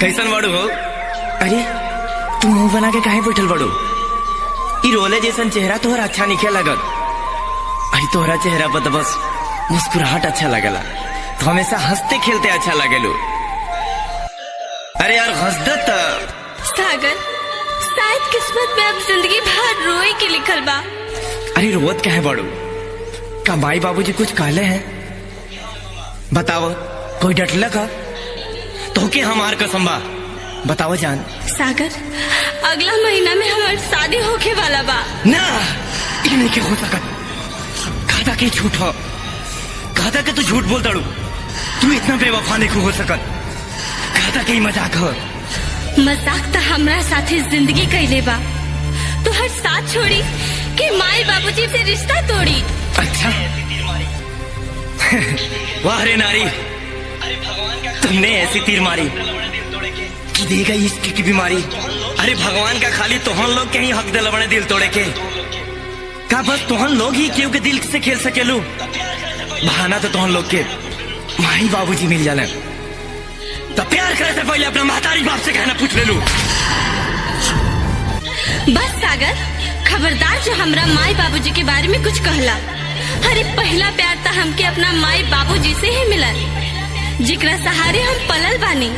कैसन बड़ू हो? अरे तू मुंह बना के काहे बैठल बड़ू? ई रोले जैसन चेहरा तोहरा अच्छा नहीं लगत। अरे तोहरा चेहरा पर तो बस मुस्कुराहट अच्छा लगला। तो हमेशा हंसते खेलते अच्छा लगेलू। अरे यार हंस दे त। सागर, शायद किस्मत में अब जिंदगी भर रोए के लिखल बा। अरे रोवत काहे बड़ू? का माई बाबूजी कुछ कहले हैं? बताओ, कोई डटला का? तो के हमार कसम बा, बताओ जान। सागर, अगला महीना में हमार शादी होके वाला बा। ना, ये नहीं के हो सकत। कहता के झूठ हो, कहता के तू झूठ बोल दड़ू। तू इतना बेवफा नहीं हो सकत। कहता के मजाक हो। मजाक तो हमरा साथे जिंदगी कैले बा। तो हर साथ छोड़ी कि माई बाबूजी से रिश्ता तोड़ी। अच्छा वाह रे नारी, तुमने ऐसी तीर मारी कि दे गई इश्क की बीमारी। अरे भगवान का खाली तोहन लोग के ही हक दिल बने दिल तोड़े के। का बस तोहन लोग ही क्यों के दिल से खेल सकेलू? बहाना तो तोहन लोग के माई बाबूजी मिल जाने। तो प्यार करे से पहले अपना महतारी बाप से कहना पूछ ले लू। बस सागर, खबरदार जो हमरा माई बाबूजी के बारे में कुछ कहला। अरे पहला प्यार तो हमके अपना माई बाबूजी से ही मिलल, जिकरा सहारे हम पलल बानी।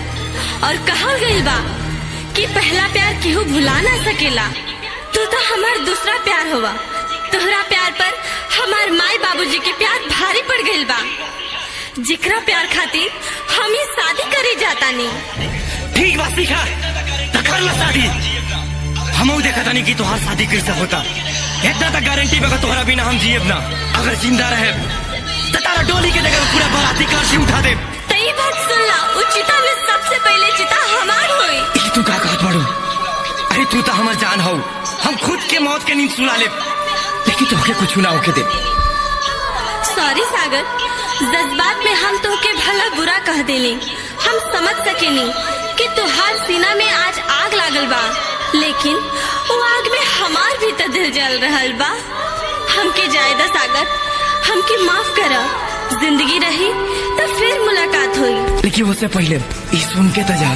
और कहल गइल बा कि पहला प्यार केहू भुला ना सकेला। तू तो हमार दूसरा प्यार होवा। तोहरा प्यार पर हमार माई बाबूजी के प्यार भारी पड़ गइल बा, जिकरा प्यार खातिर हम ही शादी करे जाता नहीं। ठीक बात सीखा तो कर ला शादी। हम देखा था नहीं कि तुहार शादी कैसे होता। इतना तक गारंटी बगा तुम्हारा बिना हम जिएब ना। अगर जिंदा रहे तो तारा डोली के जगह पूरा बाराती कार से उठा दे। तई बात सुन ला, चिता में सबसे पहले चिता हमार होई। तू का कहत बाड़ू? अरे तू तो हमार जान हो। हम खुद के मौत के नींद सुला ले, लेकिन तोहके कुछ ना होके दे। सॉरी सागर, जज्बात में हम तोहके भला बुरा कह देनी। हम समझ सकेनी कि तुहार सीना में आज आग लागल बा, लेकिन वो आग में हमार भी तो दिल जल रहल बा। हमके जायदा सागर, हमके माफ करा। जिंदगी रही तो फिर मुलाकात हुई। लेकिन उससे पहले ये सुन के तो जा।